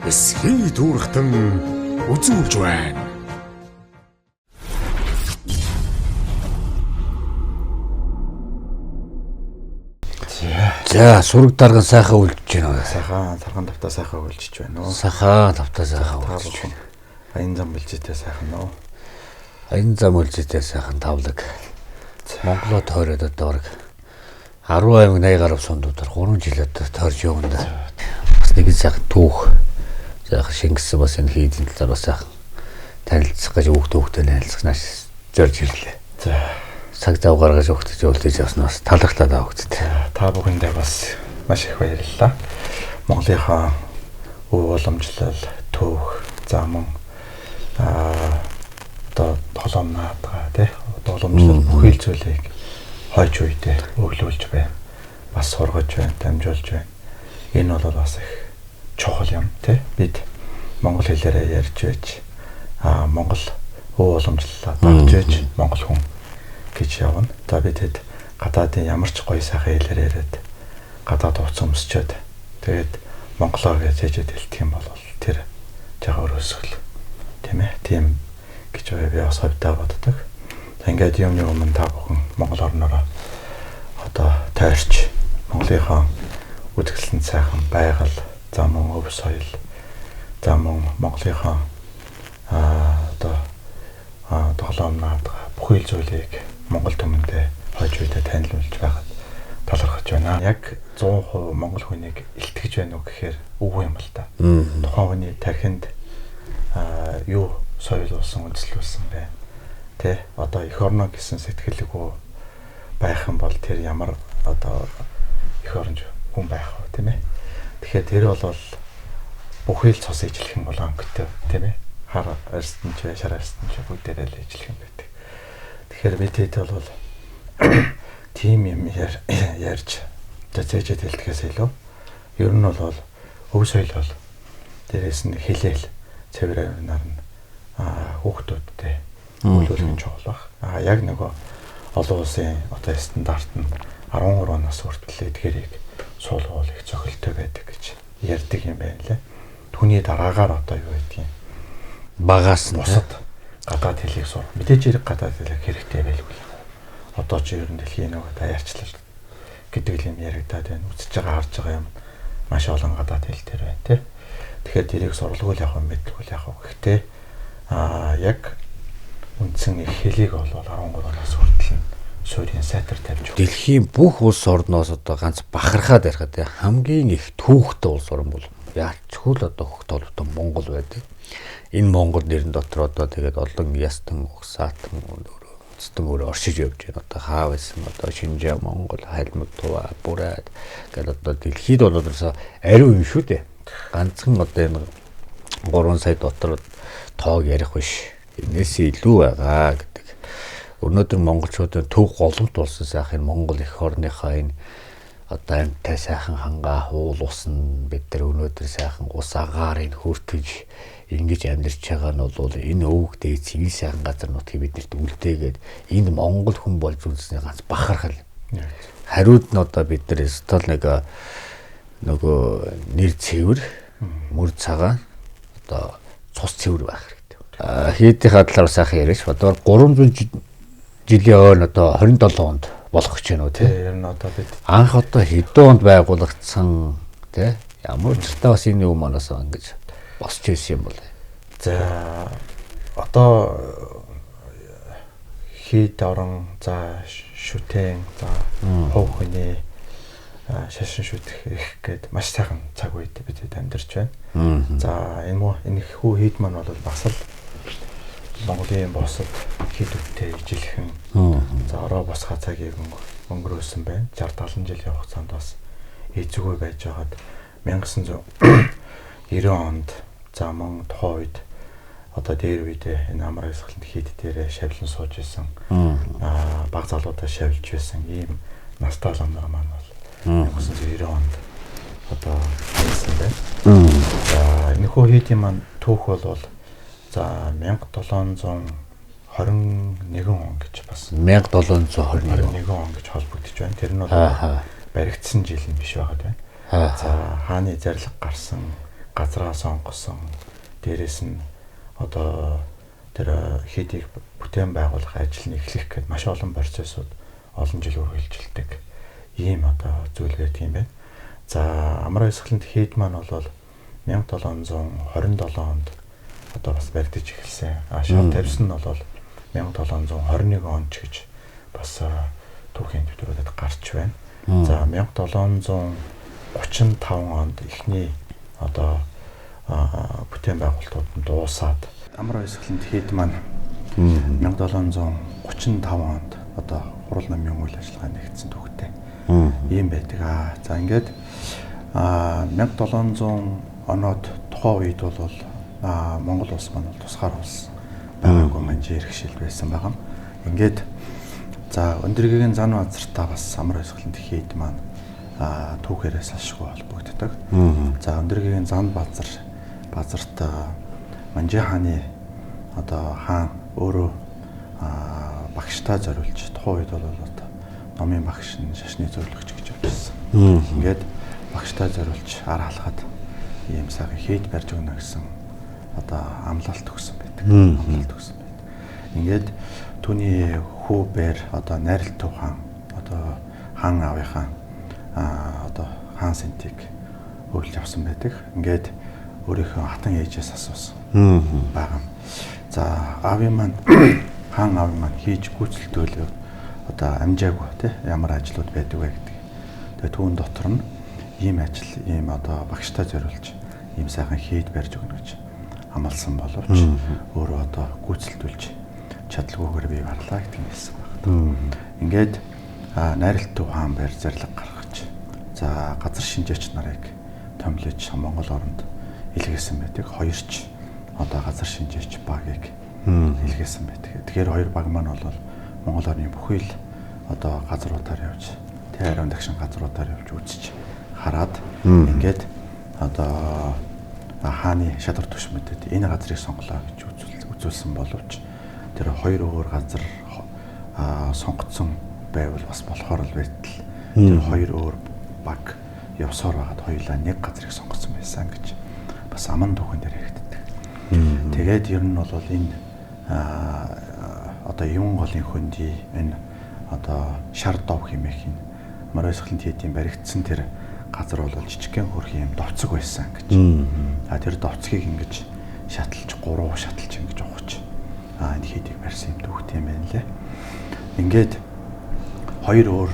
эсхий дүүрхтэн үзүүлж байна. За сураг дарган сайхан үлдэж байна. Сайхан тархан тавтаа сайхан үлдэж байна уу? Сайхан тавтаа сайхан үлдэж байна. Аян зам үлжээтэй сайхан уу? Аян зам үлжээтэй сайхан тавлаг. Монголоо тойроод одоо 18-80 гаруй сундуудаар 3 жилээр тойрж явна да. Бас нэг сайхан түүх. Сайхан шингэсэн бас энэ хийдийн талаар бас сайхан танилцах гэж хүүхдээ найзлахнаас зорж ирлээ. За цаг зав гаргаж өгч явуулж явснаас талархлаа даа хөгтөд. Та бүхэндээ бас маш их баярлалаа. Монголынхаа өв уламжлал, түүх, зам одоо тоглоом наадгаа тий уламжлал бүхэл зүйлийг хойч үйдээ өглөөлж байна. Бас сургаж байна, дамжуулж байна. Энэ бол бас их чухал юм тий. Бид монгол хэлээрээ ярьж байж монгол өв уламжлалаа дагж байж монгол хүн гэж явна. За бид хэд гадаадын ямар ч гоё сайхан хэлээр яриад гадаад уц өмсчөөд тэгээд монголоо гэж хэлж хэлдэг юм бол тэр жагаар өсгөл тийм ээ. Тийм гэж би бас хавьдаа боддог. Ингээд юмны өмнө та бүхэн монгол орнороо одоо тойрч Монголынхаа үзэсгэлэн сайхан байгаль, зам өв соёл, зам Монголынхаа одоо тоглоом наадгаа бүхэл зүйлийг Монгол түмэндээ хойж үйдээ танилцуулж байгаад талархаж байна. Яг 100% монгол хүнийг илтгэж байна уу гэхээр үгүй юм л да. Тухайн хүний тархинд юу соёлуулсан, үндэслүүлсэн бэ? Тэ одоо эх орно гэсэн сэтгэлгүй байх юм бол тэр ямар одоо эх оронж хүн байх вэ, тийм ээ? Тэгэхээр тэр бол бүхэл цус ижлэх юм бол өнгөтэй, тийм ээ? Хар арстан ч, шар арстан ч бүгдээрээ л ижлэх юм байдаг. Тэгэхээр бид хэд бол тим юм ярьж зэжэд хэлдэхээс илүү ер нь бол өв соёл бол дээрээс нь хэлээл цэвэр авинаар нь хүүхдүүдтэй үйлдвэрлэх чухал баг. Яг нөгөө олон улсын одоо стандарт нь 13 нас хүртэл эдгээрийг суулгуулах зохилтой байдаг гэж ярьдаг юм байна лээ. Түүний дараагаар одоо юу гэдгийг багаас нь бусад гадаад хэлийг сур. Мэдээж хэрэг гадаад хэлийг хэрэгтэй байлгүй. Одоо ч ер нь дэлхийн нөгөө даяарчлал гэдэг юм яригадаад байна. Үзэж байгаа харж байгаа юм маш олон гадаад хэл төр байна тий. Тэгэхээр тэрийг суралгуул явах юм мэдлгүй явах. Гэхдээ яг үндсэн их хэлийг бол 13 нас хүртэл суурийн сайтар тавьж өгч. Дэлхийн бүх улс орноос одоо ганц бахархаад ярихад хамгийн их түүхтэй улс орн бол яачгүй л одоо хөх толботон Монгол байдаг. Энэ Монгол нэрэн дотор одоо тэгээд олон ястан угсаатан өстөн өөр оршиж явж байна. Одоо хаа байсан одоо Шинжаан Монгол, Хайлмаг, Туваа, Бүрээд гэдэг одоо дэлхийд бол одоосоо ариун юм шүү дээ. Ганцхан одоо энэ 3 сая дотор тоог ярих биш. Энээсээ илүү байгаа гэдэг. Өнөөдөр монголчуудын төв голомт болсон сайхан Монгол эх орныхаа энэ одоо амтай сайхан хангаа хуул усан бид нар өнөөдөр сайхан ус агаарыг хүртэж ингэж амьдарч байгаа нь бол энэ өвөг дээд цэвэр сайхан газар нутгийг биднэрт үлдээгээд энэ монгол хүн болж үзснээ ганц бахархал. Хариуд нь одоо бид нар стол нөгөө нэр цэвэр мөр цагаан одоо цус цэвэр байх хэрэгтэй. Хийдийн хадлаар сайхан яриаш одоо 300 жилийн ойн одоо 27 онд болох гэж байна уу тий. Ер нь одоо бид анх одоо хэдэн онд байгуулагдсан тий ямар ч та бас энэ юм манаас ингэж босч ирсэн юм бол. За одоо хийд орон за шүтэн за хов хүний шашин шүтэх их гээд маш сайхан цаг үед бид амьдарч байна. За энэ хүү хийд маань бол бас л Монголын босод хийдүүдтэй ижилхэн за ороо босгоо цагийг өнгөрөөсөн байна. 60-70 жилийн хугацаанд бас эзгүй байж байгаад 1990 онд за мөн тухайн үед одоо дээр үедээ энэ амар хэсгэлэнт хийд дээрээ шавлан сууж исэн баг залуудаа шавлж байсан ийм настай ламнар маань бол 1990 онд одоо хийсэн байна. За энэ хүү хийдийн маань түүх бол за 1721 он гэж бас 1721 он гэж холбогдож байна. Тэр нь бол баригдсан жил нь биш байгаад байна. За хааны зарлиг гарсан газраа сонгосон. Дээрээс нь одоо тэр хийдийг бүтээн байгуулах ажил нь эхлэх гээд маш олон процессууд олон жил үргэлжилдэг. Ийм одоо зүйл байдаг юм байна. За Амар Баясгалант хийд маань бол 1727 онд одоо бас баригдаж эхэлсэн. Шал тавьсан нь бол 1721 онд ч гэж бас түүхийн төвлөрүүдэд гарч байна. За 1735 онд эхний одоо бүтээн байгуулалтууд нь дуусаад Амар Баясгалант хийд маань 1735 онд одоо хурал намын үйл ажиллагаа нэгдсэн түүхтэй. Ийм байдаг. За ингээд 1700 оноод тухайн үед бол Монгол улс маань тусгаар улс байгаагүй манжи иргэшил байсан байгаа. Ингээд за Өндөргийн зан базартаа бас Амар Баясгалант хийд маань түүхээрээ салшгүй холбогддог. За Өндөргийн зан базарт Манжи хааны одоо хаан өөрөө багштаа зориулж тухайн үед бол одоо номын багш нь шашны зөвлөгч гэж явжсэн. Ингээд багштаа зориулж ар халахад ийм сайхан хийд барьж өгнө гэсэн одоо амлалт өгсөн байдаг. Амлалт өгсөн байдаг. Ингээд түүний хүү бэр одоо Найралтөв хаан одоо хаан аавынхаа одоо хаан сэнтийг өглөж авсан байдаг. Ингээд өөрийнхөө хатан ээжээс асуусан байгаа. За аавын маань хаан аавын маань хийж гүйцэлдүүлээ одоо амжаагүй тий ямар ажлууд байдаг вэ гэдэг. Тэгээ түүн дотор нь ийм ажил ийм одоо багштаа зориулж ийм сайхан хийд барьж өгнө гэж амласан боловч өөрөө одоо гүйцэлдүүлж чадлагүйгээр бий барлаа гэдэг нь хэлсэн байна. Ингээд Найралтөв хаан байр зарлаг гаргаж за газар шинжээч нарыг томилж Монгол оронд илгээсэн байдаг. Хоёрч одоо газар шинжээч багийг илгээсэн байдаг. Тэгэхээр хоёр баг маань бол Монгол орны бүхий л одоо газруудаар явж тэр ариун дагшин газруудаар явж үзэж хараад ингээд одоо хааны шадар түвшмэдэд энэ газрыг сонголоо гэж үзүүлсэн боловч тэр хоёр өөр газар сонгогдсон байвал бас болохоор л байтал тэр хоёр өөр баг явсаар байгаад хоёулаа нэг газрыг сонгосон байсан гэж бас аман түүхэн дээр яригддаг. Тэгээд ер нь бол энэ одоо юм голын хөнди энэ одоо шар дов хэмээх энэ Амар Баясгалант хийдийн баригдсан тэр газар бол жижигхэн хөрх юм довцог байсан гэж. Тэр довцгийг ингэж шаталж 3 шаталж ингэж ухаж энэ хийдийг барьсан юм түүхтэй юм байна лээ. Ингээд хоёр өөр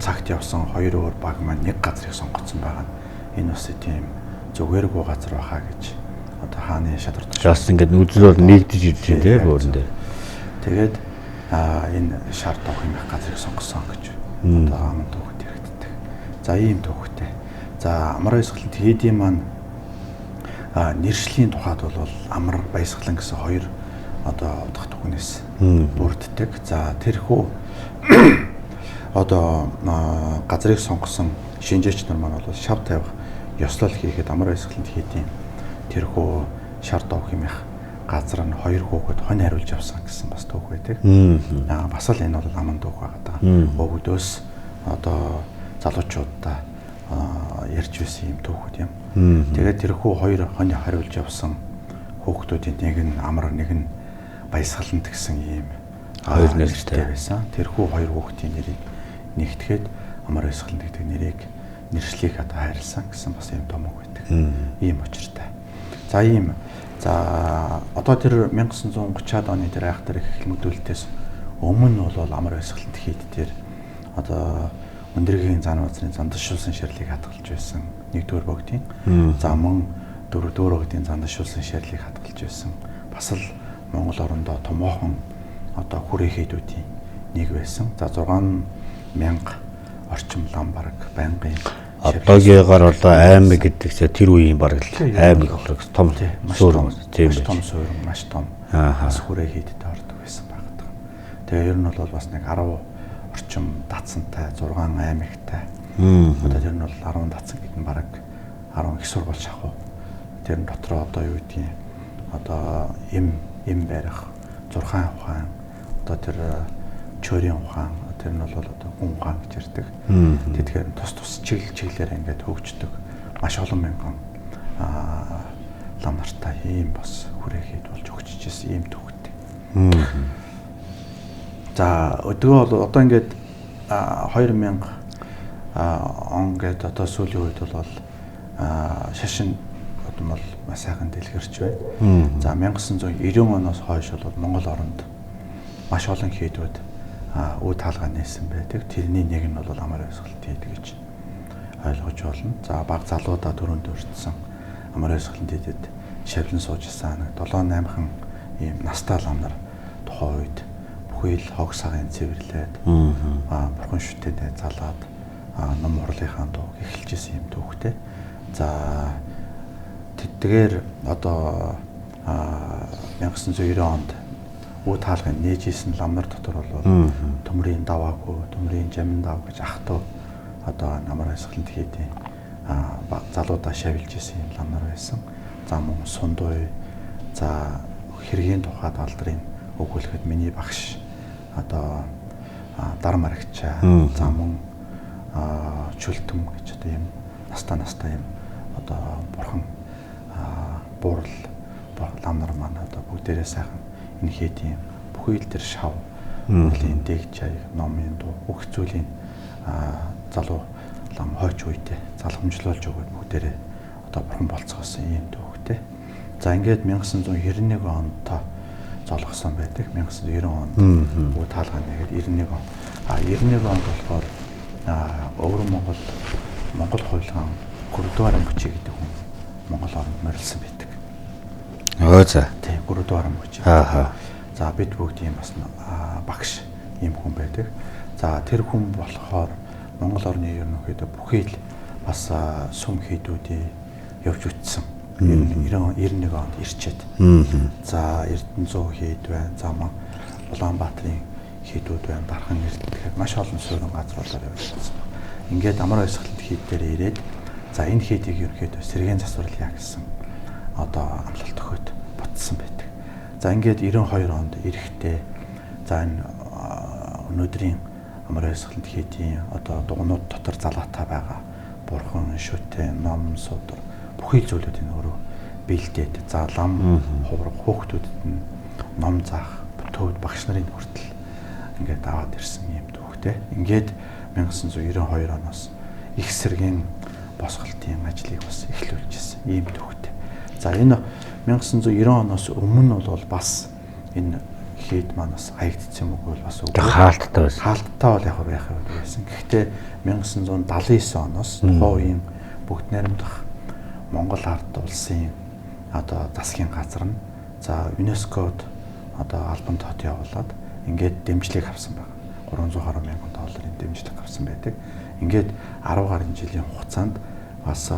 цагт явсан хоёр өөр баг маань нэг газрыг сонгоцсон байгаа. Энэ бас тийм зүгээргүй газар байхаа гэж одоо хааны шадарч. Жаас ингээд үзэл бол нэгдэж ирж байна тий өөрөн дээр. Тэгээд энэ шар дох юм газрыг сонгосон гэж одоо аман түүхэд яригддаг. За ийм түүхтэй. За Амар Баясгалант хийдийн маань нэршлийн тухайд бол Амар Баясгалан гэсэн хоёр одоо удах түүхнээс бүрддэг. За тэрхүү одоо газрыг сонгосон шинжээч нар маань бол шав тавих ёслол хийхэд Амар Баясгалант хийдийн тэрхүү шар дов хэмээх газар нь хоёр хүүхэд хонь хариулж авсан гэсэн бас түүх байдаг. Бас л энэ бол аман түүх байгаа. Өвгдөөс одоо залуучуудаа ярьж байсан юм түүхүүд юм. Тэгээд тэрхүү хоёр хонь хариулж авсан хүүхдүүдийн нэг нь Амар нэг нь Баясгалант гэсэн ийм хоёр нэртэй байсан. Тэрхүү хоёр хүүхдийн нэрийг нэгтгэхэд Амар Баясгалант гэдэг нэрийг нэршлийг одоо хайрлсан гэсэн бас ийм том үг байдаг. Ийм учиртай. За ийм за одоо тэр 1930-аад оны тэр айхтар их хэлмэгдүүлэлтээс өмнө бол Амар Баясгалант хийд дээр одоо Өндөргийн зан базрын зандашуулсан ширлийг хадгалж байсан нэгдүгээр богдын. За мөн дөрөвдүгээр богдын зандашуулсан ширлийг хадгалж байсан. Бас л Монгол орондоо томоохон одоо хүрээ хийдүүдийн нэг байсан. За 6000 орчим лам бараг байнгын одоогийнхаар одоо аймаг гэдэгсээ тэр үеийн бараг аймаг том суурин тийм байх. Том суурин маш том. Бас хүрээ хийдэд ордог байсан байгаа. Тэгээ ер нь бол бас нэг 10 орчим датсантай 6 аймагтай. Одоо тэр нь бол 10 датсан гэдэг нь бараг 10 их сургууль шахуу. Тэр нь дотроо одоо юу гэдгийг одоо эм барих 6 ухаан одоо тэр чөөрийн ухаан тэр нь бол одоо хүн ухаан гэж ярьдаг. Тэгэхээр тус чиглэлээр ингээд хөгждөг маш олон мянган лам нартай ийм бас хүрээхэд болж өгчижсэн ийм түүхтэй. За өдгөө бол одоо ингээд 2000 он гээд одоо сүүлийн үед бол шашин бол маш сайхан дэлгэрч байна. За 1990 оноос хойш бол Монгол оронд маш олон хийдүүд үе таалгаа нээсэн байдаг. Тэрний нэг нь бол амар ойсголт хийдэг гэж ойлгож байна. За баг залуудаа дөрөнд өртсөн амар ойсголт хийдэд шавлан суужсан нэг 7-8хан ийм настай лам нар тухайн үед бүхий л хог сагийн цэвэрлээд бурхан шүтээдээ залаад ном урлынхаа дууг эхэлжсэн юм түүхтэй. За тэдгээр одоо 1990 онд үе таалгыг нээжсэн лам нар дотор бол төмрийн даваагүй, төмрийн жамин дав гэж ахтуу одоо намар хайсгалт хийдэг баг залуудаа шавилж исэн юм лам нар байсан. За мөн сундуй, за хэргийн тухайд алдрын өгүүлэхэд миний багш одоо дар марагчаа, за мөн чөлтөм гэж одоо юм настай юм одоо бурхан буурал лам нар маань одоо бүгдээрээ сайхан энэ хийдийн бүхий л төр шав урлагийн дэгж аяг номын дуу бүх зүйлийн залуу лам хойч үедээ залхамжлуулж өгөөд бүгдээрээ одоо бурхан болцгоосон юм түүхтэй. За ингээд 1991 онд золгосон байдаг. 1990 онд үе таалгаа нэгээд 91 он. 91 онд болохоор өвөр Монгол хуйлгаан Гүрдваран Бүчи гэдэг хүн Монгол оронд морилсан байдаг. За. Тийм, Гүрдваран Бүчи. За бид бүгд ийм бас багш ийм хүн байдаг. За тэр хүн болохоор Монгол орны ерөнхийдөө бүхий л бас сүм хийдүүдээ явж үтсэн. 91 онд ирчээд. За Эрдэнэзуу хийд байна. За Улаанбаатарын хийдүүд байна. Дархан Эрдэнэт маш олон суурин газруудаар явж байсан. Ингээд амар ойсголт хийд дээр ирээд за энэ хийдийг ерөнхийдөө сэргээн засварлая гэсэн одоо амлалт өгөөд ботсон байдаг. За ингээд 92 онд эрэхтэй за энэ өнөөдрийн амар ойсголт хийдийн одоо дугнууд дотор залаатай байгаа бурхан шүтээ ном судар бүхий зүйлүүдийн өөрөө бэлдээд за лам хувраг хөөхтүүдэд нь ном заах төвд багш нарын хүртэл ингээд аваад ирсэн юм түүхтэй. Ингээд 1992 оноос их сэргийн босголтын ажлыг бас эхлүүлжсэн ийм түүхтэй. За энэ 1990 оноос өмнө бол бас энэ хийд манаас хаягдсан юм уу бас үгүй хаалттай байсан. Хаалттай бол яг байх байсан. Гэхдээ 1979 оноос тухайн бүгд найрамдах Монгол ард улсын одоо засгийн газар нь за ЮНЕСКОд одоо албан тоод явуулаад ингээд дэмжлэг авсан байна. 320 мянган долларын дэмжлэг авсан байдаг. Ингээд 10 гаруй жилийн хугацаанд бас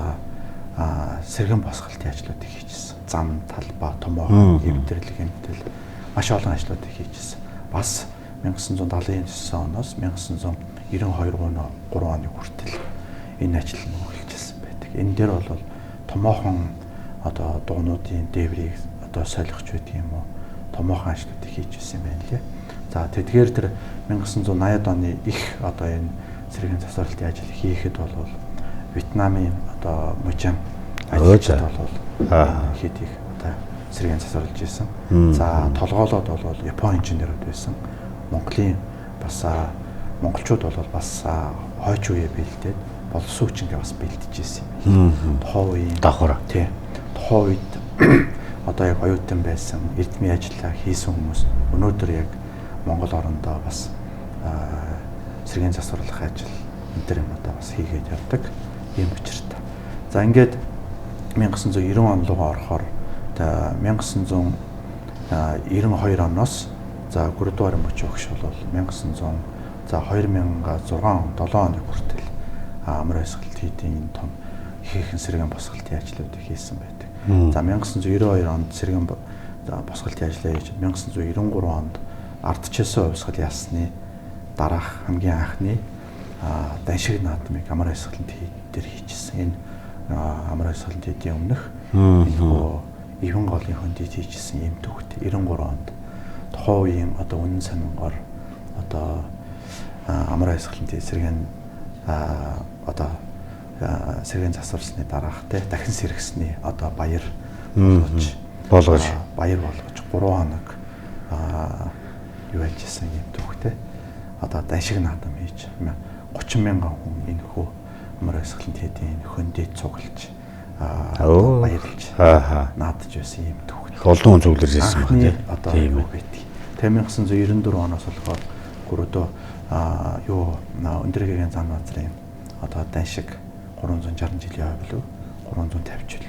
сэргэн босголтын ажлуудыг хийжсэн. Зам, талбай, томоохон эвдэрлэг хэмтэл маш олон ажлуудыг хийжсэн. Бас 1979 оноос 1992 оны хүртэл энэ ажил нь үргэлжилсэн байдаг. Энэ дээр бол томоохон одоо дугнуудын дээврийг одоо солихч байдаг юм уу? Томоохон ажлуудыг хийжсэн байна лээ. За тэдгээр тэр 1980-ад оны их одоо энэ сэргээн засварлалтын ажил хийхэд бол Вьетнамын одоо мужим ажилчид бол хийдийг одоо сэргээн засварлаж исэн. За толгоолоод бол Японы инженерүүд байсан. Монголын бас монголчууд бол бас хойч үе бэлдээд боловсруучингээ бас бэлдэж исэн юм. Тухайн үеийн давхар. Тийм. Тухайн үед одоо яг оюутан байсан эрдмийн ажиллаа хийсэн хүмүүс өнөөдөр яг Монгол орондоо бас сэргээн засварлах ажил энэ төр юм одоо бас хийгээд явдаг юм учиртай. За ингээд 1990 он руугаа орохоор 1992 оноос за Гүрдваран Бүчи багш бол 2006 он 7 оны хүртэл амар ойсголт хийдийн том ихэнх сэргээн босголтын ажлуудыг хийсэн байдаг. За 1992 онд сэргээн босголтын ажлаа хийж 1993 онд ардчилсан хувьсгал ясны дараах хамгийн анхны даншиг наадмыг амар ойсголт дээр хийжсэн. Энэ амар ойсголт хийдийн өмнөх энэ ивэн голын хөндөд хийжсэн юм төвхт 93 онд тухайн үеийн одоо үнэн санангоор одоо амар ойсголт сэргээн одоо сэргээн засварсны дараах те дахин сэргэсний одоо баяр болгож 3 хоног юу ялжсэн юм түүхтэй. Одоо даншиг наадам хийж 30 мянган хүн энэ хөө амар өсгөлн тэдийн хөндөд цуглаж баярлж наадж байсан юм түүхтэй. Олон хүн зөвлөж ирсэн байна тийм. Одоо юу гэдэг. 1994 оноос болохоор гөрөөдөө юу өндөргийн зам базрын одоо даншиг 360 жилийн хойно 350 жил.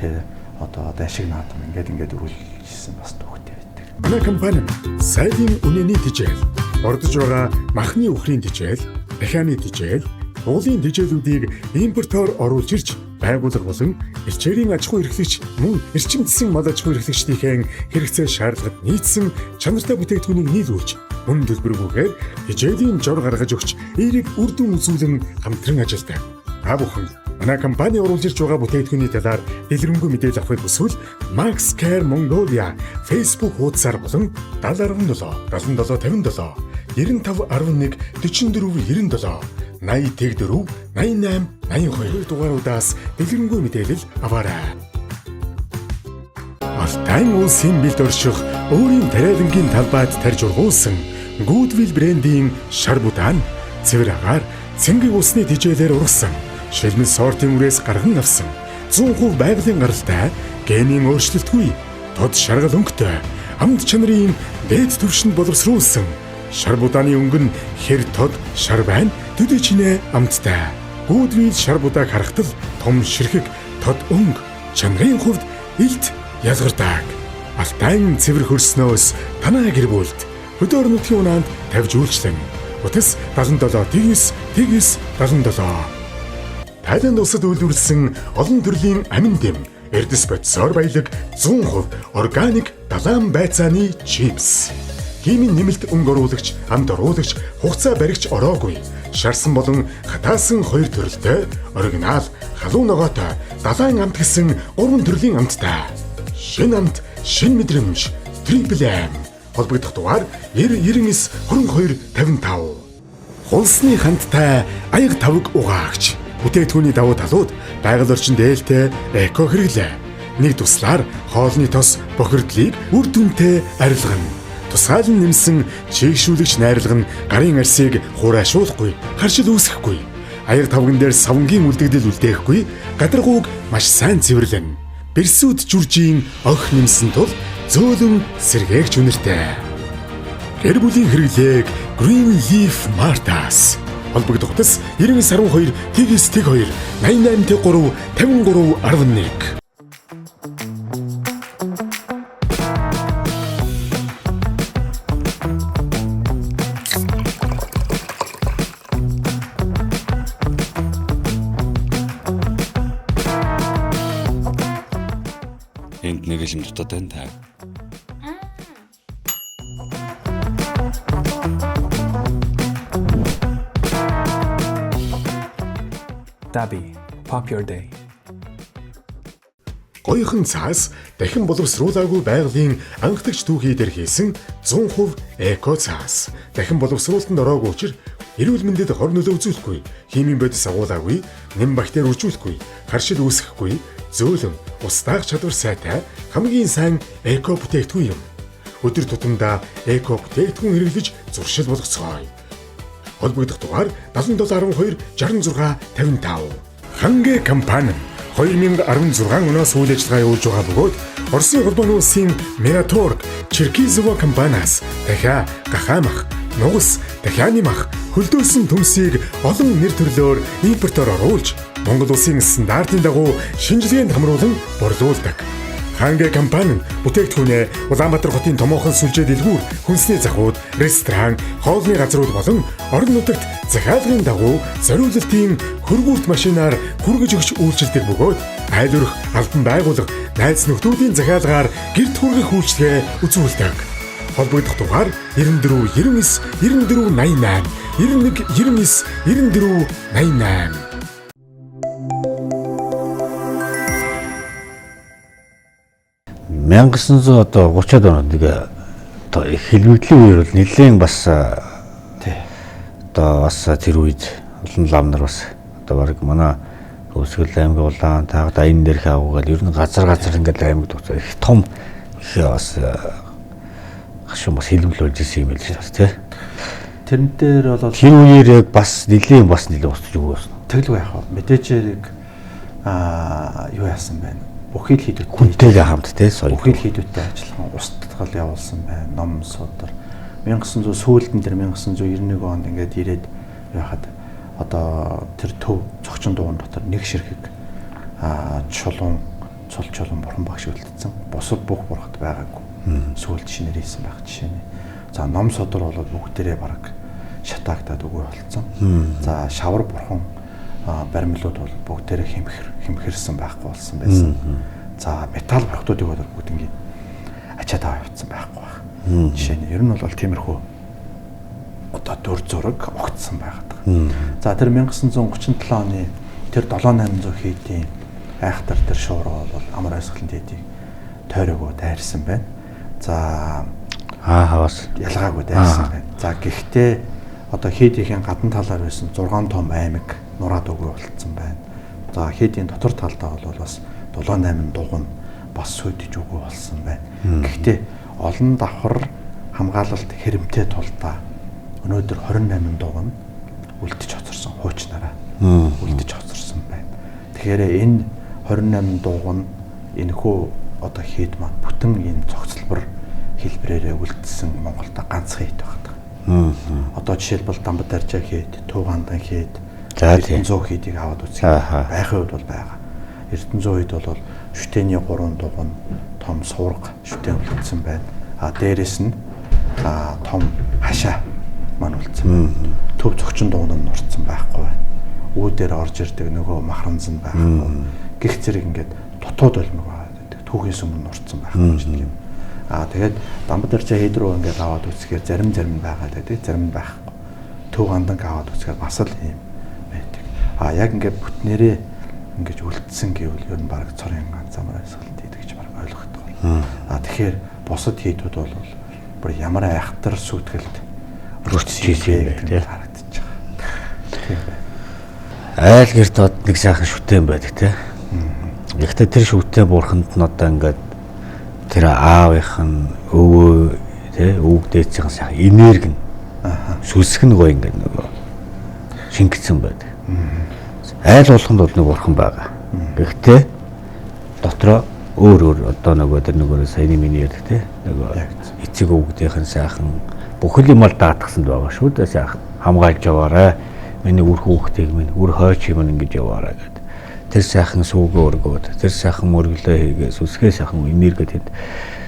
Тэр одоо даншиг наадам ингээд үргэлжилсэн бас түүхтэй байдаг. Манай компани сайдын үнэний тэжээл, ордож байгаа махны үхрийн тэжээл, дахианы тэжээл, уулын тэжээлүүдийг импортоор оруулж ирж байгууллага болон элчээрийн аж ахуй эрхлэгч мөн эрчим засгийн мал аж ахуй эрхлэгчдийн хэрэгцээ шаардлагад нийцсэн чанартай бүтээгдэхүүнийг нийлүүлж мөн төлбөргүйгээр тэжээлийн жор гаргаж өгч эерэг үр дүн үзүүлэн хамтран ажилладаг. Та бүхэн манай компани оруулж ирж байгаа бүтээгдэхүүний талаар дэлгэрэнгүй мэдээлэл авахыг хүсвэл Max Care Mongolia Facebook хуудасаар болон 717 7757 9511 4497 80 88 82 дугааруудаас дэлгэрэнгүй мэдээлэл аваарай. Алтай улсын бэлд орших өөрийн тариалангийн талбайд тарж ургуулсан Goodwill брендийн шар будаан цэвэр агаар цэнгэг усны тэжээлээр ургасан шилмэн сортын үрээс гарган авсан 100% байгалийн гаралтай генийн өөрчлөлтгүй тод шаргал өнгөтэй амт чанарын дээд түвшинд боловсруулсан шар будааны өнгө нь хэр тод шар байна төдий чинээ амттай Goodwill шар будааг харахтал том ширхэг тод өнгө чанарын хувьд илт ялгардаг алтайн цэвэр хөрснөөс танаа гэр бүлд хөдөр нутгийн унаанд тавьж үйлчлэн утас 77 тэгс 77 Тайланд улсад үйлдвэрлэсэн олон төрлийн амин дэм эрдэс бодисоор баялаг 100% органик далайн байцааны чипс химийн нэмэлт өнгө оруулагч амд оруулагч хугацаа баригч ороогүй шарсан болон хатаасан 2 төрөлтэй оригинал халуун ногоотой далайн амт гэсэн 3 төрлийн амттай шинэ амт шинэ мэдрэмж Triple M холбогдох дугаар 99 22 55 Хулсны хандтай аяг тавг угаагч бүтээгдэхүүний давуу талууд байгаль орчинд ээлтэй эко хэрэглээ нэг туслаар хоолны тос бохирдлыг үр дүнтэй арилгана тусгаал нь нэмсэн чийгшүүлэгч найрлага нь гарын арсыг хураашуулахгүй харшил үүсэхгүй аяг тавган дээр савнгийн үлдэгдэл үлдээхгүй гадаргууг маш сайн цэвэрлэн бэрсүүд жүржийн ох нэмсэн тул зөөлөн сэргээгч үнэртэй гэр бүлийн хэрэглээг Green Leaf Martas холбогдох утас 9912 тэгс 2 88 3 53 11 Энд нэг л юм дутаад байна та. Dabi, pop your day. Гоёхон цаас дахин боловсруулаагүй байгалийн анхдагч түүхий дээр хийсэн 100% эко цаас. Дахин боловсруулалтанд ороогүй учраас эрүүл мэндэд хор нөлөө үзүүлэхгүй, химийн бодис агуулаагүй, нэм бактери үржүүлэхгүй, харшил үүсэхгүй, зөөлөн, ус даах чадвар сайтай хамгийн сайн эко бүтээгдэхүүн юм. Өдөр тутамдаа эко бүтээгдэхүүн хэрэглэж зуршил болгоцгоё. Холбогдох дугаар 7712 66 55. Хангэ компани 2016 оноос үйл ажиллагаа явуулж байгаа бөгөөд Оросын холбооны улсын Meratorg, Черкизово компаниас дахиа гахаамах, нугас, дахианы мах, хөлдөөсөн төмсийг олон нэр төрлөөр импортоор оруулж Монгол улсын стандартын дагуу шинжилгээнд хамруулан борлуулдаг. Хангэ компани бүтээгдэхүүнээ Улаанбаатар хотын томоохон сүлжээ дэлгүүр, хүнсний захууд, ресторан, хоолны газрууд болон орон нутагт захиалгын дагуу зориулалтын хөргүүрт машинаар хүргэж өгч үйлчилдэг бөгөөд айлөрөх албан байгууллага, найз нөхдүүдийн захиалгаар гэрт хүргэх үйлчилгээ үзүүлдэг. Холбогдох дугаар 94 99 94 88 91 99 94 88. Одоо 30-аад оног одоо хэлбэгдлийн үеэр бол нэлээд бас одоо бас тэр үед олон лам нар бас одоо баг манай Өвсгөл аймгийн улаан таагад аян дээрх агуугаад ер нь газар ингээд аймаг төгсөө их том их бас хашуун бас хилүүлж ирсэн юм байл шүү дээ тий. Тэрэн дээр бол тэр үеэр яг бас нэлээд устж өгөөсөн. тэглгүй яах вэ? Мэдээж яг юу яасан байна? Бүхий л хийдүүтэй хүнтэйгээ хамт тий соёл. Бүхий л хийдүүтэй ажиллагаа устгал явуулсан байна. Ном судар 1900 сүүлдэн дээр 1991 онд ингээд ирээд яхад одоо тэр төв цогчин дуун дотор нэг ширхэг чулуун цул чулуун бурхан багш үлдсэн. Бусад бүх бурхад байгаагүй. Сүүлд шинээр хийсэн байх жишээ нь. За ном судар бол бүгдээрээ бараг шатаагдаад үгүй болцсон. За шавар бурхан баримлууд бол бүгдээрээ хэмхэрсэн байхгүй болсон байсан. За металл бурхтуудыг бол бүгд ингээд ачаад авчихсан байхгүй байна. Жишээ нь ер нь бол тиймэрхүү одоо дүр зураг огтсон байгаад байгаа. За тэр 1937 оны тэр 7800 хийдийн айхтар тэр шуурга бол амар айсгалан дээдийг тойрогоо дайрсан байна. За хавас ялгаагүй дайрсан байна. За гэхдээ одоо хийдийн гадна талаар байсан 6 том аймаг нураад өгөө болцсон байна. За хийдийн дотор талдаа бол бас 7-8 дугуй бас сүйдэж өгөө болсон байна. Гэхдээ олон давхар хамгаалалт хэрэмтэй тулдаа өнөөдөр 28 дугуй үлдэж хоцорсон хуучнараа үлдэж хоцорсон байна. Тэгэхээр энэ 28 дугуй энэхүү одоо хийд маань бүтэн энэ цогцлбор хэлбэрээрээ үлдсэн Монголда ганцхан хийд байна. Одоо жишээлбэл Дамбад Аржаа хийд, Туугандан хийд, Эрдэнэзүү хийдийг аваад үзье. Байхын үед бол байгаа. Эрдэнэзүү үед бол шүтээний 3 дугуй том сурга шүтэн үлдсэн байна. Дээрээс нь том хашаа маань үлдсэн. Төв цогчин дугуй нь нурцсан байхгүй байна. Үүдээр орж ирдэг нөгөө махранз нь байхгүй. Гэх зэрэг ингээд дутууд олмог байдаг. Түүхээс өмнө нурцсан байхгүй ч юм. Тэгээд Дамбад Аржаа хийд рүү ингээд аваад үзэхээр зарим нь байгаад байдаг, зарим нь байхгүй. Төв гандан аваад үзэхээр бас л юм байдаг. Яг ингээд бүтнээрээ ингэж үлдсэн гэвэл ер нь баг цорын ганц амар айсгалт хийдэг гэж баг ойлгохдаг байна. Тэгэхээр бусад хийдүүд бол бүр ямар айхтар сүтгэлд өрчижсэн юм тий харагдаж байгаа. Айл гэрт од нэг сайхан шүтэн байдаг тий. Гэхдээ тэр шүтэн бурханд нь одоо ингээд тэр аавынх нь өвөө тий өвөг дээдсийн сайхан энерги нь сүсгэн гоё ингээд нөгөө шингэсэн байдаг. Айл болгонд бол нэг бурхан байгаа. Гэхдээ дотроо өөр одоо нөгөө тэр нөгөө саяны миний ярьдаг тий нөгөө эцэг өвгдийнхэн сайхан бүхэл юм л даатгсанд байгаа шүү дээ сайхан хамгаалж яваарай. Миний үр хүүхдийг минь үр хойч юм ингэж яваарай гэдэг. Тэр сайхан сүүгөө өргөөд тэр сайхан мөргөлөө хийгээ сүсгээ сайхан энерги тэд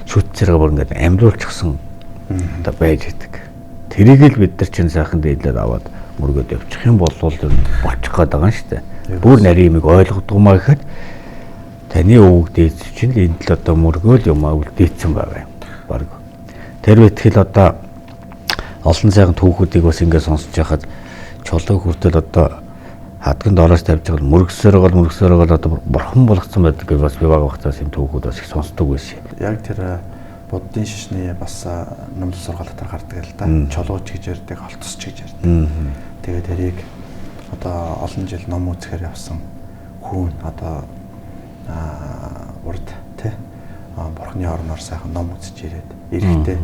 шүт зэрэг бүр ингээд амьлуулчихсан одоо байж идэг. Тэрийг л бид нар чинь сайхан дээлээд аваад мөргөөд явчих юм бол болчих гээд байгаа юм шүү дээ. Бүр нарийн юмыг ойлгодгомаа гэхэд таны өвөг дээд чинь энд л одоо мөргөөл юм үлдээсэн байгаа юм. Бараг. Тэр бэтгэл одоо олон сайхан түүхүүдийг бас ингээд сонсож байхад чулуу хүртэл одоо хадганд ороос тавьж байгаа мөргсөөр гол одоо бурхан болгоцсон байдаг гэж бас би баг багтаас юм түүхүүд бас их сонсдог байсан. Яг тэр буддын шишний бас номлол сургаал дотор гардаг л да. Чулууч гэж ярьдаг, холтосч гэж ярьдаг. Тэгээд тэрийг одоо олон жил ном үзэхээр явсан хүн одоо урд тий бурхны орноор сайхан ном үзэж ирээд эрэхтэй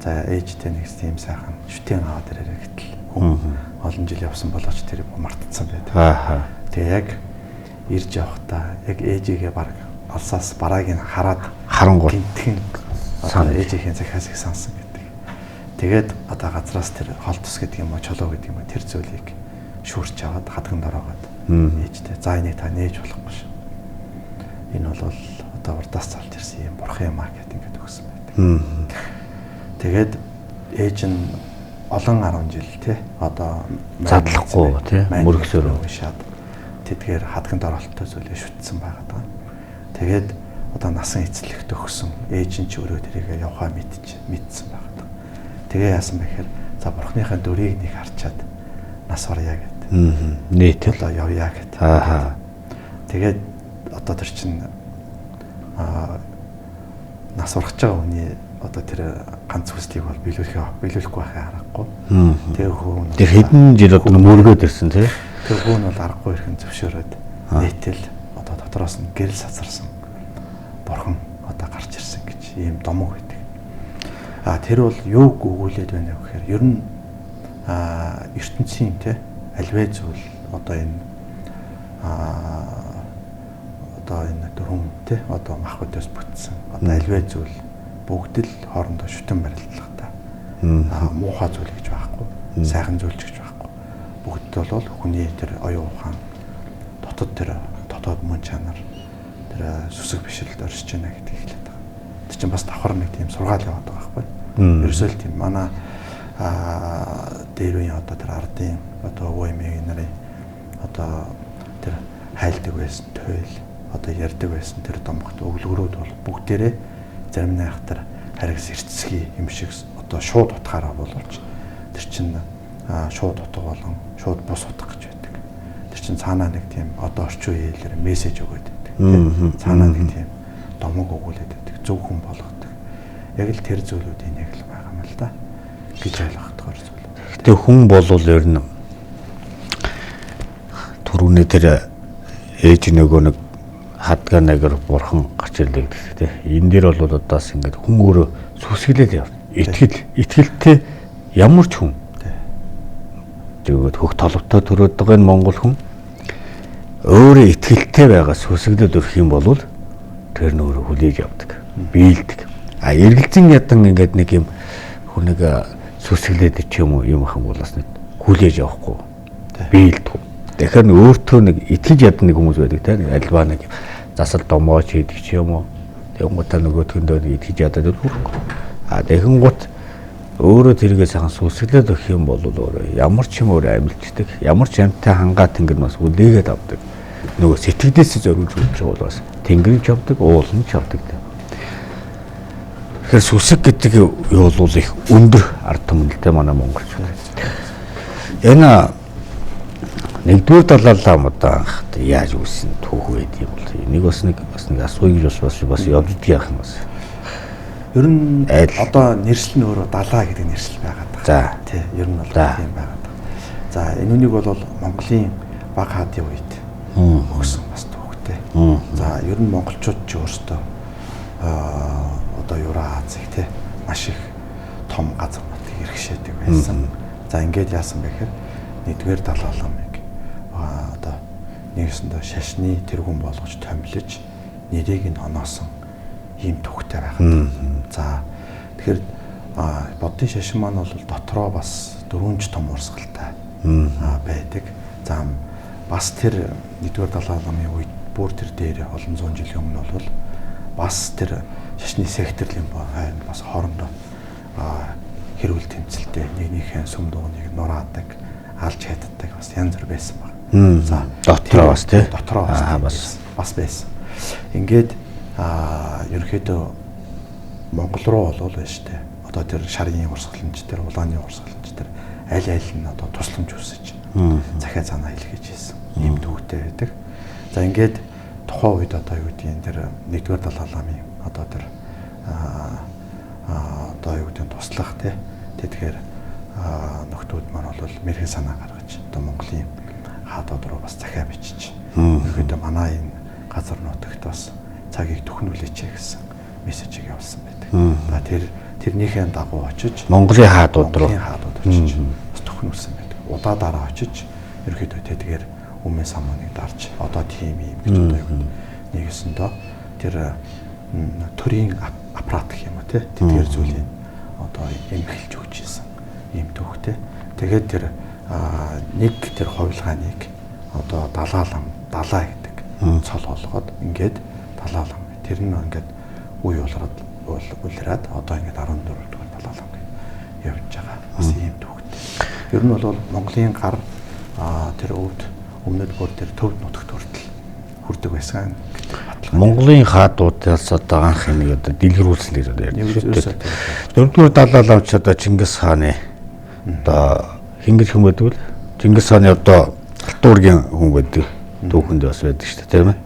за ээжтэй нэг тийм сайхан шүтэн аваад ирээрэй гэтэл хүн олон жил явсан болооч тэр мартцсан байдаг. Тэгээ яг ирж явахдаа яг ээжигээ баг алсаас барааг нь хараад харангуй гинтхэн одоо ээжийнхээ захиас их сансан гэдэг. Тэгээд одоо газраас тэр холтос гэдэг юм уу чулуу гэдэг юм уу тэр зүйлийг шүрч аваад хадганд ороогоод ээжтэй за энийг та нээж болохгүй шүү. Энэ бол одоо урдаас залж ирсэн юм бурхан юм аа гэдэг ингээд өгсөн байдаг. Тэгээд ээж нь олон 10 жил тий одоо задлахгүй тий мөргсөөр шаад тэдгээр хадганд оролттой зүйлээ шүтсэн байгаа. Тэгээд одоо насан эцлэгт өгсөн ээж нь ч өөрөө тэрийг явахаа мэдсэн байгаа. Тэгээ яасан бэ гэхээр за бурхныхаа дүрийг нэг харчаад нас оръя гэдэг. Нийтэл явъя гэдэг. Тэгээд одоо тэр чинь нас урах байгаа хүний одоо тэр ганц хүслийг бол биелүүлэхгүй байхаа харахгүй. Тэгээ хүн тэр хэдэн жил одоо мөргөөд ирсэн тий. Тэр хүн бол аргагүй хэрхэн зөвшөөрөөд Нийтэл одоо дотроос нь гэрэл сацарсан бурхан одоо гарч ирсэн гэж ийм домог байдаг. Тэр бол юу өгүүлээд байна вэ гэхээр ер нь ертөнцийн те альвэ зүйл одоо энэ дөрвөн те одоо мах өдөөс бүтсэн одоо альвэ зүйл бүгд л хоорондоо шүтэн барилдлагатай. Муухай зүйл гэж байхгүй, сайхан зүйл гэж байхгүй. Бүгд бол хүний тэр оюун ухаан дотоод мөн чанар тэр сүсэг бишрэлд оршиж байна гэдэг хэлээд байгаа. Тэр чинь бас давхар нэг тийм сургаал яваад байгаа байхгүй. Ерөөсөө л тийм манай дээр үеийн одоо тэр ардын одоо өвөмийн нарын одоо тэр хайлдаг байсан тойл одоо ярьдаг байсан тэр домогт өглөөрүүд бол бүгдээрээ зарим нэг хатар харигс эрцсгий юм шиг одоо шууд утгаараа боловч тэр чинь шууд утга болон шууд бус утга гэж байдаг. Тэр чинь цаанаа нэг тийм одоо орчин үеэлэр мессеж өгöd байдаг. Цаанаа нэг тийм домог өгүүлээд байдаг. Зөв хүн болгодог. Яг л тэр зүйлүүдийн нэг л байгаа юм л да гэж ойлгохдоор зүйл. Гэтэ хүн болвол ер нь түрүүний тэр ээж нөгөө нэг хадгаа нэгэр бурхан гарч ирлээ гэдэг тийм. Энэ дээр бол одоос ингээд хүн өөрөө сүсгэлээд явна. Итгэлтэй ямар ч хүн. Тэгээд хөх толботой төрөөд байгаа энэ монгол хүн өөрөө итгэлтэй байгаа сүсгэлээд өрөх юм бол тэр нь өөрөө хүлээж авдаг. Биелдэг. Эргэлзэн ядан ингээд нэг юм хүнийг сүсгэлээд ч юм уу юм хан болоос нэг хүлээж авахгүй. Биелдэг. Тэгэхээр өөртөө нэг итгэж ядан нэг хүмүүс байдаг тийм альва нэг засал домооч хийдэг ч юм уу. Тэгэнгუთ нөгөөтгөндөө итгэж ядаад хүрхгүй. Тэгэнгუთ өөрөө тэргээ сайхан сүсгэлээд өгөх юм бол өөрөө ямар ч юм өөр амилчдаг. Ямар ч амьтаа хангаа тэнгэр бас үлээгээд авдаг. Нөгөө сэтгэлдээс зориулж өгч байгаа бол бас тэнгэрч авдаг, уулын ч авдаг. Тэгэхээр сүсэг гэдэг юу бол их өндөр ард түмэлтэй манай монголч. Энэ нэгдүгээр далаалаа одоо анх яаж үүссэн түүх байд юм бол нэг бас нэг асууя гэж бас явж идэх юм бас. Ер нь одоо нэршил нь өөрөө далаа гэдэг нэршил байгаад байгаа. За тий, ер нь бол тийм байгаад байгаа. За энэ үнийг бол Монголын баг хаадын үед өгсөн бас түүхтэй. За ер нь монголчууд ч өөрсдөө одоо Евра Азийг тий маш их том газар нутгийг иргэшээдэг байсан. За ингээд яасан бэ гэхээр нэгдүгээр далааламыг одоо нэгсэндээ шашны тэргүүн болгож томилж нэрийг нь оноосон ийм түүхтэй байгаад. За тэгэхээр бодгийн шашин маань бол дотроо бас 4 том урсгалтай байдаг. За бас тэр нэгдүгээр далайн ламын үед бүр тэр дээр олон зуун жилийн өмнө бол бас тэр шашны секторлын хайр бас хоорондоо хэрүүл тэмцэлтэй нэгнийхээ сүм дууныг нураадаг, алж хятаддаг бас янз бүр байсан баг. За дотроо бас тий. Дотроо бас байсан. Ингээд ерөнхийдөө Монгол руу болов байна шүү дээ. Одоо тэр шарын урсгалч тэр улааны урсгалч тэр аль нь одоо тусламж үсэж захиа цаанаа илгээж ийсэн. Ийм төвтэй байдаг. За ингээд тухайн үед одоо юу гэдгийг тэр нэгдүгээр далайн ламын одоо тэр одоо юу гэдэг туслах тий. Тэгэхээр нөхдүүд маань бол мэрхэн санаа гаргаж одоо Монголын хаадууд руу бас захиа бичиж. Ерөнхийдөө манай энэ газар нутагт бас цагийг төхнүүлээч гэсэн мессежийг явуулсан байдаг. За тэрнийхээ дагуу очиж Монголын хаадууд руу очиж бас төхнүүлсэн байдаг. Удаа дараа очиж ерөөхдөө тэдгээр өмнө самууныг дарж одоо тийм юм гэж одоо юу нэгсэндөө тэр төрийн аппарат гэх юм уу те тэдгээр зүйлийг одоо эмхэлж өгч ийсэн ийм төвхтэй. Тэгээд тэр нэг тэр хувилгааныг одоо далаа гэдэг цол болгоод ингээд далаалам. Тэр нь ингээд үе улираад одоо ингээд 14 дугаар далаалам гэж явж байгаа. Бас ийм төвхтэй. Ер нь бол Монголын гар тэр өмнөд бүр тэр төв нутагт хүрдэг байсан гэдэг баталгаа. Монголын хаадуудаас одоо анх нэг одоо дэлгэрүүлсэн дээр ярьж. Дөрөвдүгээр далааламч одоо Чингис хааны одоо хингэр хүн байдаг л Чингис хааны одоо Алтуургийн хүн байдаг. Түүхэнд бас байдаг шүү дээ тийм ээ.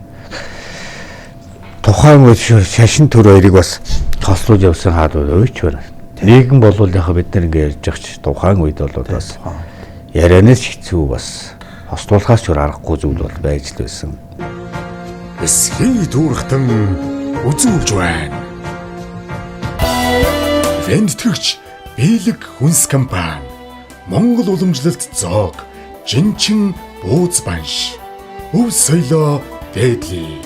Тухайн үед шашин төр хоёрыг бас тослуулж явсан хаадууд өөч байна. Нийгэм болвол яг бид нар ингэ ярьж байгаа ч тухайн үед бол бас ярианаас хэцүү бас хослуулахаас ч аргагүй зүйл бол байж л байсан. эсхий дүүрхтэн үзүүлж байна. Вэндтгэгч биелэг хүнс компани Монгол уламжлалт зоог жинчин бууз банш өв соёлоо дээдлий.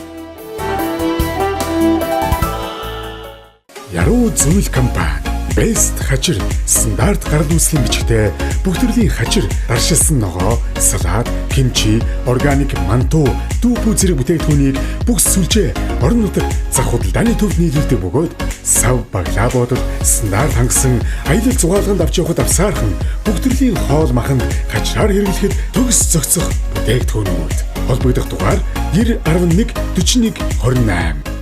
Яруу зүйл компани Best хачир стандарт гарал үүслийн бичгтээ бүх төрлийн хачир, даршилсан ногоо, салаад, кимчи, органик манту, дүүпүү зэрэг бүтээгдэхүүнийг бүх сүлжээ орон нутаг зах худалдааны төвд нийлүүлдэг бөгөөд сав баглаа бодол стандарт хангасан аялал зугаалганд авч явахад авсаархан бүх төрлийн хоол маханд хачраар хэрэглэхэд төгс зохицох бүтээгдэхүүнүүд. Холбогдох дугаар 911 41 28.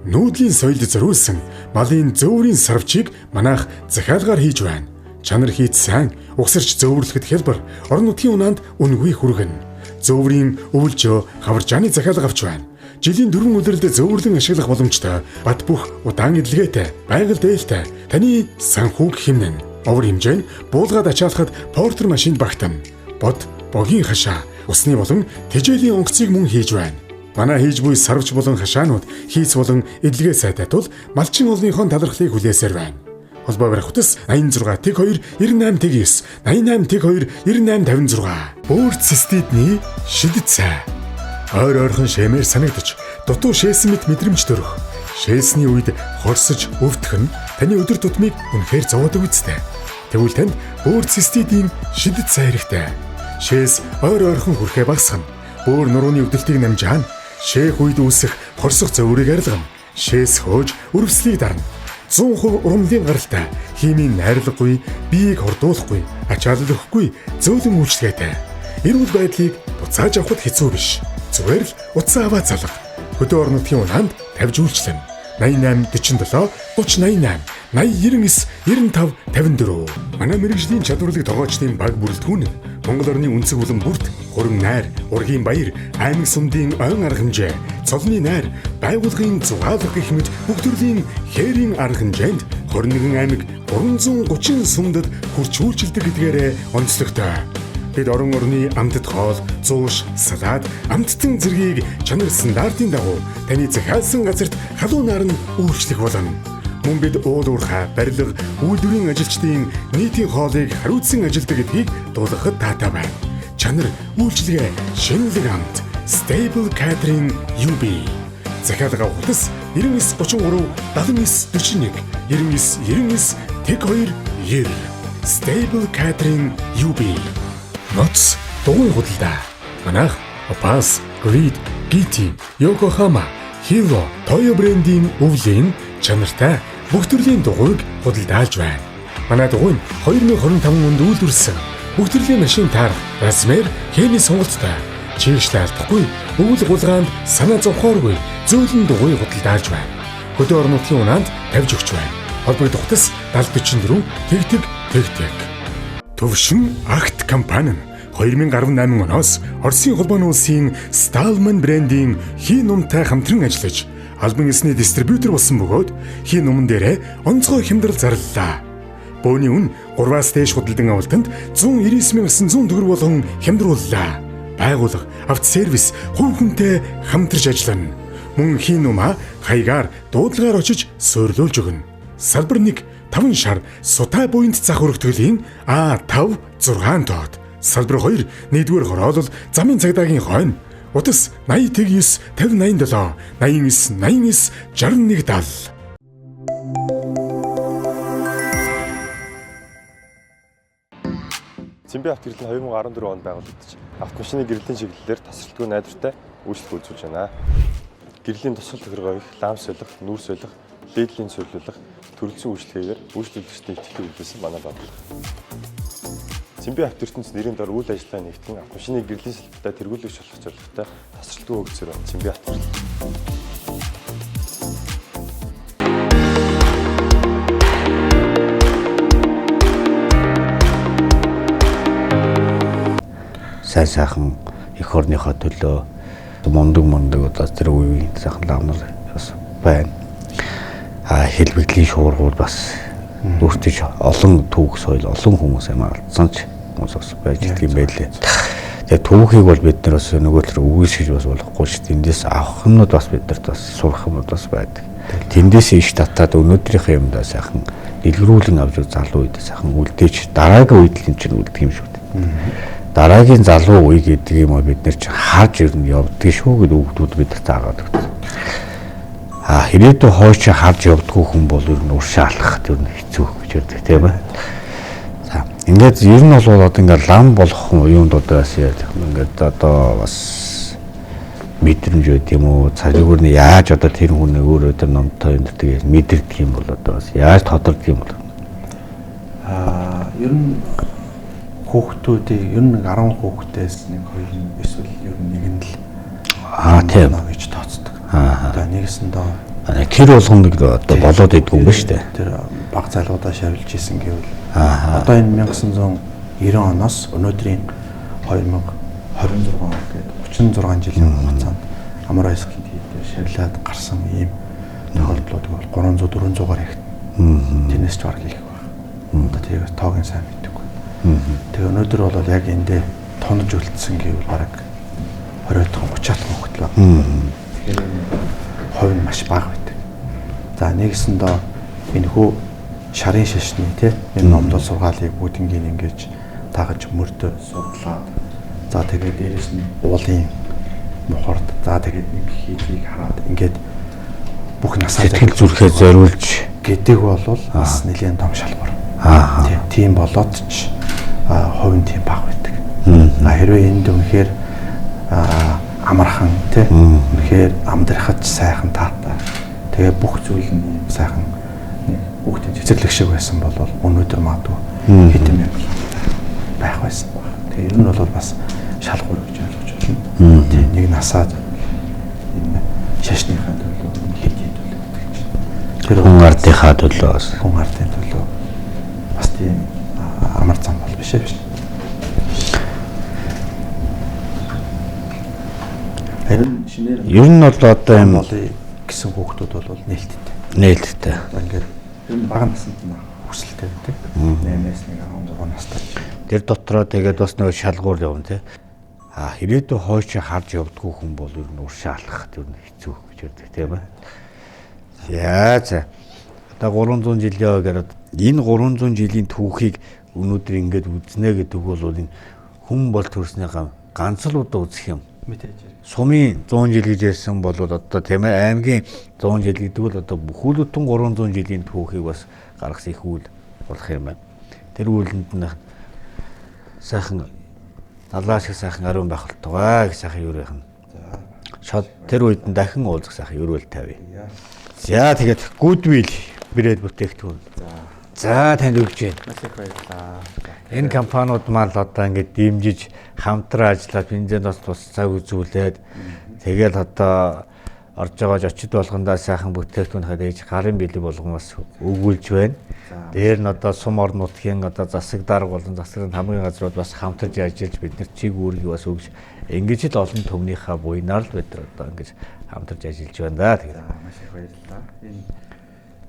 Нүүдлийн соёлд зориулсан малын зөөврийн сарвчийг манайх захиалгаар хийж байна. Чанар хийц сайн, угсарч зөөвөрлөхөд хялбар, орон нутгийн унаанд үнэгүй хүргэн. Зөөврийн өвөлжөө хаваржааны захиалга авч байна. Жилийн 4 өдрөлд зөөвөрлөн ашиглах боломжтой, бат бөх удаан эдлгээтэй, байгаль дээлтэй, таны санхүүг хэмнэн. Овор хэмжээ нь буулгаад ачаалахад портер машинд багтана. Бод, богийн хашаа, усны болон тэжээлийн онгоцыг мөн хийж байна. Манай хийж буй сарвч болон хашаанууд хийц болон эдлэгээ сайтай тул малчин олныхон талархлыг хүлээсээр байна. Холбоо барих утас 86 тэг 2 98 тэг 9 88 тэг 2 98 56. Өөр цистидний шидэт цай. Ойр ойрхон шэмээр санагдаж дутуу шээсэн мэт мэдрэмж төрөх. Шээсний үед хорсож өвдөх нь таны өдөр тутмыг үнэхээр зовоодог үстэй. Тэгвэл танд өөр цистидийн шидэт цай хэрэгтэй. Шээс ойр ойрхон хүрхээ багасгана. Өөр нурууны өвдөлтийг намжаана. Шээх үед үүсэх хорсох зоврыг арилгана. Шээс хөөж өрөвслийг дарна. 100% урмлын гаралтай, химийн найрлаггүй, биеийг хордуулахгүй, ачаалал өгөхгүй, зөөлөн үйлчлэгээтэй. Эрүүл байдлыг буцааж авахд хэцүү биш. Зүгээр л утсаа аваа залга. Хөдөө орон нутгийн унаанд тавьж үйлчлэнэ. 88 47 30 88 80 99 95 54. Манай мэрэгжлийн чадварлаг тогоочдын баг бүрэлдэхүүн нь Монгол орны үнцэг улам бүрт хурим найр, ургийн баяр, аймаг сумдын ойн арга хэмжээ, цолны найр, байгуулгын зугаалга гэх мэт бүх төрлийн хээрийн арга хэмжээнд 21 аймаг 330 сумдад хүрч үйлчилдэг гэдгээрээ онцлогтой. Бид орон орны амтд хоол, зууш, салаад, амттан зэргийг чанар стандартын дагуу таны захиалсан газарт халуунаар нь үйлчлэх болно. Мөн бид уул уурхай, барилга, үйлдвэрийн ажилчдын нийтийн хоолыг хариуцсан ажилдаг гэдгийг дуулгахад таатай байна. Чанар, үйлчлэгээ, шинэлэг амт, Stable Catering UB. Захиалга утас 9933 7941 9999 тэг 2 9. Stable Catering UB. Ноц дугуй худалдаа. Манайх Opus, Grid, GT, Yokohama, Hilo, Toyo брендийн өвлийн чанартай бүх төрлийн дугуйг худалдаалж байна. Манай дугуй нь 2025 онд үйлдвэрлэсэн бүх төрлийн машин таарах, размер, хэмжээний сонголттой. Чийгшлээ алдахгүй, өвөл гулгаанд санаа зовхооргүй зөөлөн дугуй худалдаалж байна. Хөдөө орон нутгийн унаанд тавьж өгч байна. Холбогдох утас 7044 тэгтэг тэгтэг. Төвшин Акт компани нь 2018 оноос Оросын холбооны улсын Stallman брендийн хий нумтай хамтран ажиллаж албан ёсны дистрибьютор болсон бөгөөд хий нуман дээрээ онцгой хямдрал зарлалаа. Бөөний үн 3-аас дээш худалдан авалтанд 199,900 төгрөг болгон хямдрууллаа. Байгууллага, автосервис, хувь хүнтэй хамтарч ажиллана. Мөн хий нумаа хаягаар дуудлагаар очиж суйрлуулж өгнө. Салбар 1 5 шар сутай буйнд зах өргөтгөлийн А5 6 тоод. Салбар 2 1-р хороолол замын цагдаагийн хойно. Утас 80 9 50 87 89 89 61 70. Цэмбэ авто гэрлэн 2014 онд байгуулагдаж автомашины гэрлийн чиглэлээр тасралтгүй найдвартай үйлчлэг үзүүлж байна. Гэрлийн тусгал тохиргоог лам солих, нүүр солих, ледлийг солиулах, төрөлцсөн үйлчлэгээр үйлчлүүлэгчдийн итгэдэг үлдээсэн манай байгууллага. Цэмбэ авто ертөнц нэрийн дор үйл ажиллагаа нэгтгэн автомашины гэрлийн салбартаа тэргүүлэгч болох зорилготой тасралтгүй хөгжсөөр байна. Цэмбэ авто. Сайхан эх орныхоо төлөө мундаг удаа тэр үеийн сайхан ламнар бас байна. Хэлбэглийн шуургууд бас өөртөө олон түүх соёл, олон хүмүүс амар алдсан ч хүмүүс бас байж идэг юм байлээ. Тэгээ түүхийг бол бид нар бас нөгөө төр үгүйсгэж бас болохгүй шүү дээ. Эндээс авах юмнууд бас бидэрт бас сурах юмнууд бас байдаг. Тэндээс иш татаад өнөөдрийнхээ юмдаа сайхан дэлгэрүүлэн авч залуу үед сайхан үлдээж дараагийн үед л энэ чинь үлдэх юм шүү дээ. Дараагийн залуу үе гэдэг юм а бид нар чинь харж ирнэ явдгийг шүү гэдэг үгдүүд бидэрт заагаад өгсөн. Ирээдүйн хойш харж явдггүй хүн бол ер нь уршаа алхах тэр нь хэцүү гэж ярьдаг тийм ээ. За ингээд ер нь бол одоо ингээд лам болох юунд одоо бас ингээд одоо бас мэдрэмж байт юм уу цалигур нь яаж одоо тэр хүн өөрөө тэр номтой юм гэдэг мэдэрдэг юм бол одоо бас яаж тодордог юм бол ер нь хүүхдүүдийг ер нь 10 хүүхдээс нэг хоёр нь эсвэл ер нь нэг нь л тийм гэж тооцдог. Одоо нэгэсэндээ тэр болгоно одоо болоод идэх юм ба штэ. Тэр баг залуудаа шавилж исэн гэвэл одоо энэ 1990 оноос өнөөдрийн 2026 гэдэг 36 жилийн хугацаанд амар айсхын дээр шавлаад гарсан ийм тохиолдлууд бол 300 400-аар их. Тэрнээс ч бараг их байна. Одоо тэгээд тоогийн сайн мэдээгүй. Тэгээ өнөөдөр бол яг эндээ тонож үлдсэн гэвэл бараг 20-30 хүүхэд л байна. Тэгэхээр хувь нь маш бага байдаг. За нэгсэндээ энэ хөө шарын шашны тий энэ номдол сургаалыг бүгднийг ингэж тагаж мөрдөө судлаад за тэгээд дээрэс нь уулын мухард за тэгээд нэг хийлийг хараад ингээд бүх насаа сэтгэл зүрхээ зориулж гэдэг бол бас нэлийн том шалгуур. Тийм болоод ч хувь нь тийм бага байдаг. Хэрвээ энд үнэхээр амархан тий үнэхээр амдрахад сайхан таатай. Тэгээ бүх зүйл нь сайхан хүүхдийн цэцэрлэг шиг байсан бол өнөөдөр магадгүй хэдэн мянга байх байсан баг. Тэгээ ер нь бол бас шалгуур гэж ойлгож байна. Тий нэг насаад энэ шашныхаа төлөө хэд төлөө гэдэг чинь. Тэр хүн ардынхаа төлөө бас хүн ардын төлөө бас тийм амар зам бол биш ээ. Харин шинээр ер нь бол одоо юм гэсэн хүүхдүүд бол нээлттэй. Нээлттэй. Ингээд ер нь бага наснд нь хүсэлтэй байдаг. 8-аас 16 настай. Тэр дотроо тэгээд бас нэг шалгуур явна тий. Ирээдүйн хойш харж явдггүй хүн бол ер нь уршаа алхах тэр нь хэцүү гэж ярьдаг тийм ээ. За. Одоо 300 жилийн ойгоор энэ 300 жилийн түүхийг өнөөдөр ингээд үзнэ гэдэг бол энэ хүн бол төрснийхаа ганц л удаа үзэх юм. Сумын 100 жил гэж ярьсан бол одоо тийм ээ аймгийн 100 жил гэдэг бол одоо бүхүүлдэн 300 жилийн түүхийг бас гаргасан их үйл болох юм байна. Тэр үйлэнд нь сайхан далаа шиг сайхан ариун байх болтугай гэж сайхан юу яах нь. Шод тэр үед нь дахин уулзах сайхан өрөөл тавья. За тэгээд Goodwill брэнд бүтээгдэхүүн. За танд өгч байна. Маш их баярлалаа. Энэ компаниуд маань одоо ингээд дэмжиж хамтран ажиллаад бензиноос тус цаг үзүүлээд тэгэл одоо орж байгаа очид болгондоо сайхан бүтээгдэхүүн хадаж гарын бэлэг болгоноос өгүүлж байна. Дээр нь одоо сум орон нутгийн одоо засаг дарга болон засгийн хамгийн газрууд бас хамтарч ажиллаж бид нар чиг үүргийг бас өгж ингэж л олон төмнийхээ буйнаар л бид нар одоо ингэж хамтарч ажиллаж байна да. Тэгээд маш их баярлалаа. Энэ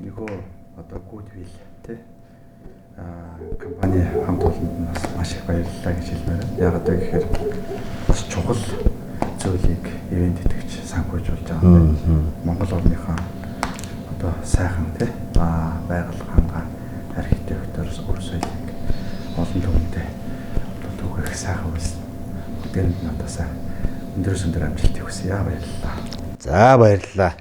нөгөө одоо Goodwill тий компани хамт олонд нас маш их баярлалаа гэж хэлмээр байна. Яг одоо гэхээр бас чухал зүйлийг ивент итгэж санхүүжүүлж байгаа юм. Монгол орныхаа одоо сайхан тий байгаль хангаа архитектор өр соёлыг олон түмэндээ одоо түгэх сайхан үйлс. Бүгдээр нь одоо сайн өндөр амжилтыг хүсье. Баярлалаа. за баярлалаа.